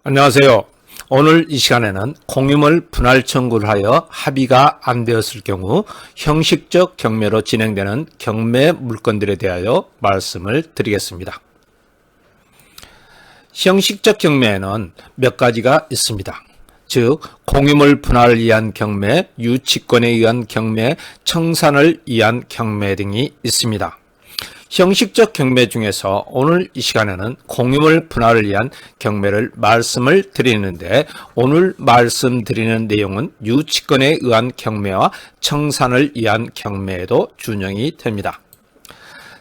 안녕하세요. 오늘 이 시간에는 공유물 분할 청구를 하여 합의가 안 되었을 경우 형식적 경매로 진행되는 경매 물건들에 대하여 말씀을 드리겠습니다. 형식적 경매에는 몇 가지가 있습니다. 즉 공유물 분할을 위한 경매, 유치권에 의한 경매, 청산을 위한 경매 등이 있습니다. 형식적 경매 중에서 오늘 이 시간에는 공유물 분할을 위한 경매를 말씀을 드리는데, 오늘 말씀드리는 내용은 유치권에 의한 경매와 청산을 위한 경매에도 준용이 됩니다.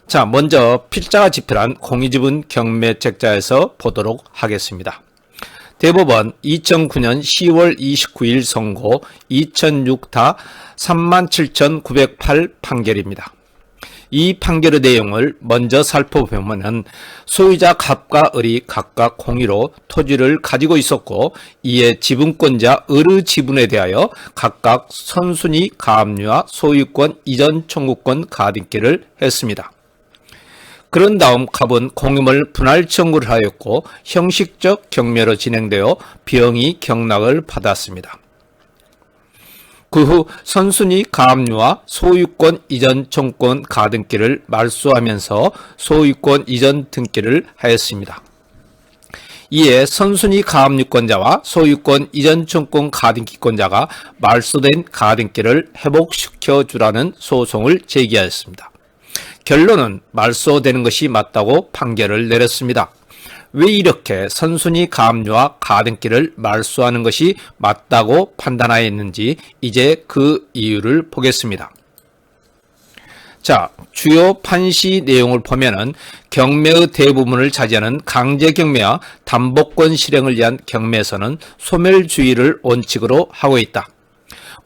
자, 먼저 필자가 집필한 공유지분 경매책자에서 보도록 하겠습니다. 대법원 2009년 10월 29일 선고 2006타 37,908 판결입니다. 이 판결의 내용을 먼저 살펴보면 소유자 갑과 을이 각각 공유로 토지를 가지고 있었고, 이에 지분권자 을의 지분에 대하여 각각 선순위 가압류와 소유권 이전 청구권 가등기를 했습니다. 그런 다음 갑은 공유물 분할 청구를 하였고 형식적 경매로 진행되어 비용이 경락을 받았습니다. 그 후 선순위 가압류와 소유권 이전 청구권 가등기를 말소하면서 소유권 이전 등기를 하였습니다. 이에 선순위 가압류권자와 소유권 이전 청구권 가등기권자가 말소된 가등기를 회복시켜 주라는 소송을 제기하였습니다. 결론은 말소되는 것이 맞다고 판결을 내렸습니다. 왜 이렇게 선순위 가압류와 가등기를 말소하는 것이 맞다고 판단하였는지 이제 그 이유를 보겠습니다. 자, 주요 판시 내용을 보면은 경매의 대부분을 차지하는 강제경매와 담보권 실행을 위한 경매에서는 소멸주의를 원칙으로 하고 있다.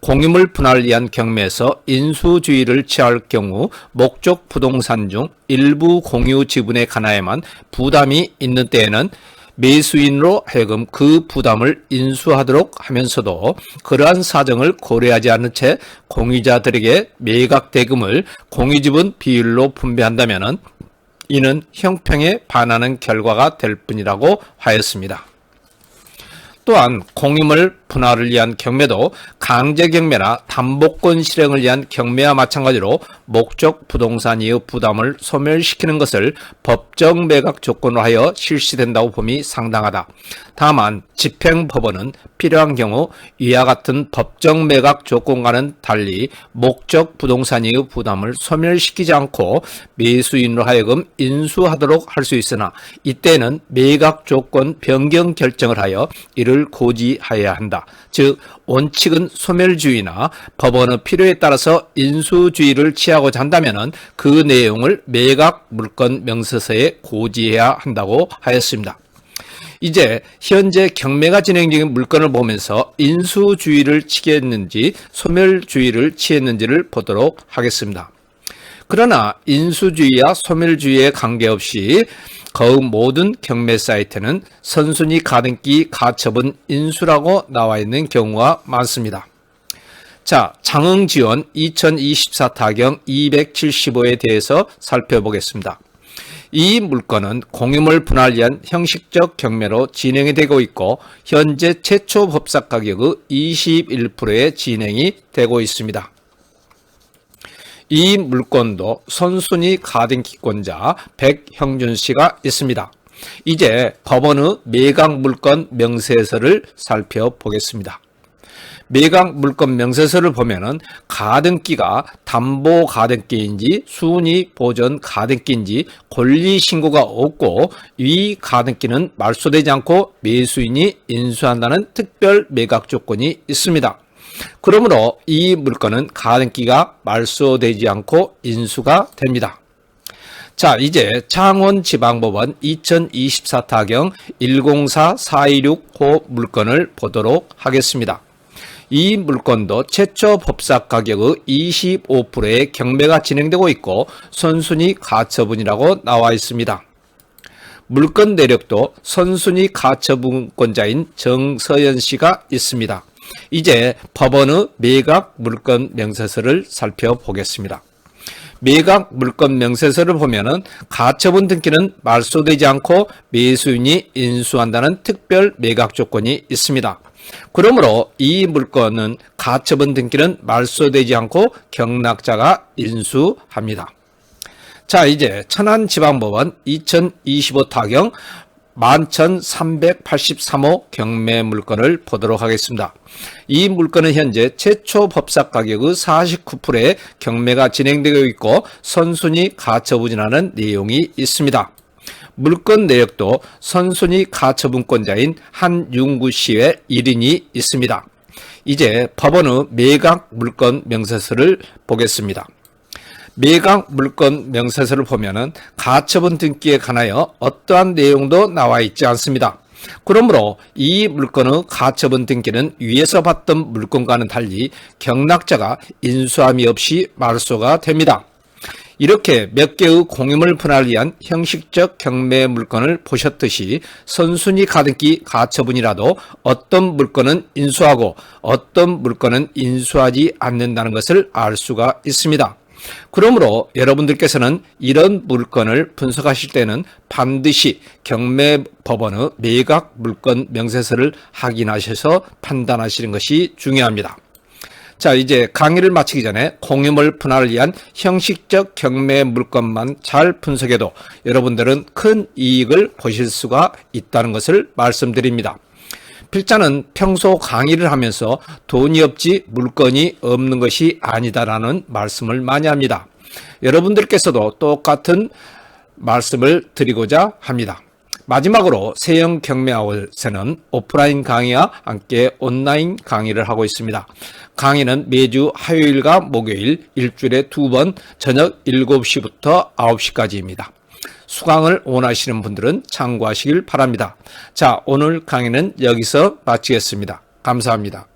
공유물 분할을 위한 경매에서 인수주의를 취할 경우 목적 부동산 중 일부 공유 지분에 관하여만 부담이 있는 때에는 매수인으로 하여금 그 부담을 인수하도록 하면서도 그러한 사정을 고려하지 않은 채 공유자들에게 매각 대금을 공유지분 비율로 분배한다면 이는 형평에 반하는 결과가 될 뿐이라고 하였습니다. 또한 공유물 분할을 위한 경매도 강제경매나 담보권 실행을 위한 경매와 마찬가지로 목적 부동산이의 부담을 소멸시키는 것을 법정 매각 조건으로 하여 실시된다고 봄이 상당하다. 다만 집행법원은 필요한 경우 이와 같은 법정 매각 조건과는 달리 목적 부동산이의 부담을 소멸시키지 않고 매수인으로 하여금 인수하도록 할 수 있으나 이때는 매각 조건 변경 결정을 하여 이를 고지하여야 한다. 즉 원칙은 소멸주의나 법원의 필요에 따라서 인수주의를 취하고자 한다면 그 내용을 매각 물건 명세서에 고지해야 한다고 하였습니다. 이제 현재 경매가 진행 중인 물건을 보면서 인수주의를 취했는지 소멸주의를 취했는지를 보도록 하겠습니다. 그러나 인수주의와 소멸주의에 관계없이 거의 모든 경매 사이트는 선순위 가등기 가처분 인수라고 나와 있는 경우가 많습니다. 자, 장흥지원 2024 타경 275에 대해서 살펴보겠습니다. 이 물건은 공유물 분할 위한 형식적 경매로 진행이 되고 있고 현재 최초 법삭 가격의 21%에 진행이 되고 있습니다. 이 물건도 선순위 가등기권자 백형준 씨가 있습니다. 이제 법원의 매각 물건 명세서를 살펴보겠습니다. 매각 물건 명세서를 보면은 가등기가 담보 가등기인지 순위 보전 가등기인지 권리 신고가 없고 이 가등기는 말소되지 않고 매수인이 인수한다는 특별 매각 조건이 있습니다. 그러므로 이 물건은 가등기가 말소되지 않고 인수가 됩니다. 자, 이제 창원지방법원 2024 타경 104426호 물건을 보도록 하겠습니다. 이 물건도 최초 법삭 가격의 25%의 경매가 진행되고 있고 선순위 가처분이라고 나와 있습니다. 물건 내력도 선순위 가처분권자인 정서연 씨가 있습니다. 이제 법원의 매각 물건 명세서를 살펴보겠습니다. 매각 물건 명세서를 보면은 가처분 등기는 말소되지 않고 매수인이 인수한다는 특별 매각 조건이 있습니다. 그러므로 이 물건은 가처분 등기는 말소되지 않고 경락자가 인수합니다. 자, 이제 천안지방법원 2025 타경 11,383호 경매 물건을 보도록 하겠습니다. 이 물건은 현재 최초 법사 가격의 49%의 경매가 진행되고 있고 선순위 가처분이라는 내용이 있습니다. 물건 내역도 선순위 가처분권자인 한윤구 씨의 1인이 있습니다. 이제 법원의 매각 물건 명세서를 보겠습니다. 매각 물건 명세서를 보면은 가처분 등기에 관하여 어떠한 내용도 나와 있지 않습니다. 그러므로 이 물건의 가처분 등기는 위에서 봤던 물건과는 달리 경락자가 인수함이 없이 말소가 됩니다. 이렇게 몇 개의 공유물 분할을 위한 형식적 경매 물건을 보셨듯이 선순위 가등기 가처분이라도 어떤 물건은 인수하고 어떤 물건은 인수하지 않는다는 것을 알 수가 있습니다. 그러므로 여러분들께서는 이런 물건을 분석하실 때는 반드시 경매법원의 매각 물건 명세서를 확인하셔서 판단하시는 것이 중요합니다. 자, 이제 강의를 마치기 전에 공유물 분할을 위한 형식적 경매 물건만 잘 분석해도 여러분들은 큰 이익을 보실 수가 있다는 것을 말씀드립니다. 필자는 평소 강의를 하면서 돈이 없지 물건이 없는 것이 아니다라는 말씀을 많이 합니다. 여러분들께서도 똑같은 말씀을 드리고자 합니다. 마지막으로 세영 경매아웃에는 오프라인 강의와 함께 온라인 강의를 하고 있습니다. 강의는 매주 화요일과 목요일 일주일에 2번 저녁 7시부터 9시까지입니다. 수강을 원하시는 분들은 참고하시길 바랍니다. 자, 오늘 강의는 여기서 마치겠습니다. 감사합니다.